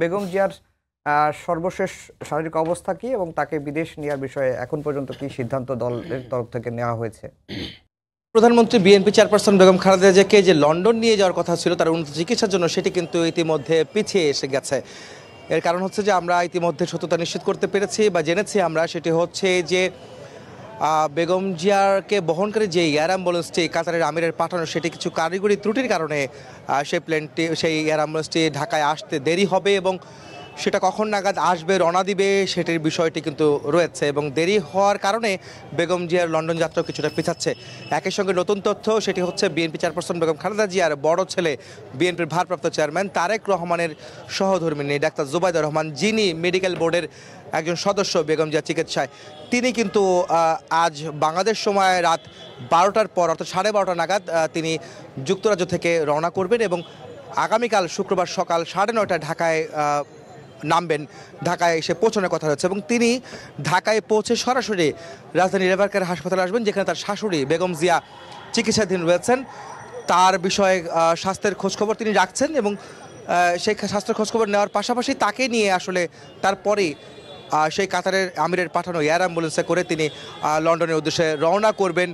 বেগম জিয়ার সর্বশেষ শারীরিক অবস্থা কি এবং তাকে বিদেশ নেওয়ার বিষয়ে এখন পর্যন্ত কি সিদ্ধান্ত দলের তরফ থেকে নেওয়া হয়েছে? প্রধানমন্ত্রী বিএনপি চেয়ারপারসন বেগম খালেদা জিয়াকে যে লন্ডন নিয়ে যাওয়ার কথা ছিল তার উন্নত চিকিৎসার জন্য, সেটি কিন্তু ইতিমধ্যে পিছিয়ে এসে গেছে। এর কারণ হচ্ছে যে আমরা ইতিমধ্যে সত্যতা নিশ্চিত করতে পেরেছি বা জেনেছি আমরা, সেটি হচ্ছে যে বেগম জিয়াকে বহনকারী যে এয়ার অ্যাম্বুলেন্সটি কাতারের আমিরের পাঠানো, সেটি কিছু কারিগরি ত্রুটির কারণে সেই এয়ার অ্যাম্বুলেন্সটি ঢাকায় আসতে দেরি হবে এবং সেটা কখন নাগাদ আসবে, রওনা দিবে, সেটির বিষয়টি কিন্তু রয়েছে এবং দেরি হওয়ার কারণে বেগম জিয়ার লন্ডন যাত্রাও কিছুটা পিছাচ্ছে। একই সঙ্গে নতুন তথ্য, সেটি হচ্ছে বিএনপি চেয়ারপারসন বেগম খালেদা জিয়ার বড় ছেলে বিএনপির ভারপ্রাপ্ত চেয়ারম্যান তারেক রহমানের সহধর্মিণী ডাক্তার জুবাইদা রহমান, যিনি মেডিকেল বোর্ডের একজন সদস্য বেগম জিয়ার চিকিৎসায়, তিনি কিন্তু আজ বাংলাদেশ সময় রাত 12টার পর অর্থাৎ 12:30 নাগাদ তিনি যুক্তরাজ্য থেকে রওনা করবেন এবং আগামীকাল শুক্রবার সকাল 9:30টায় ঢাকায় নামবেন। ঢাকায় এসে পৌঁছানোর কথা রয়েছে এবং তিনি ঢাকায় পৌঁছে সরাসরি রাজধানী রেভারকেয়ার হাসপাতালে আসবেন, যেখানে তার শাশুড়ি বেগম জিয়া চিকিৎসাধীন রয়েছেন। তার বিষয়ে স্বাস্থ্যের খোঁজখবর তিনি রাখছেন এবং সেই স্বাস্থ্যের খোঁজখবর নেওয়ার পাশাপাশি তাকে নিয়ে আসলে তারপরেই সেই কাতারের আমিরের পাঠানো এয়ার অ্যাম্বুলেন্সে করে তিনি লন্ডনের উদ্দেশ্যে রওনা করবেন।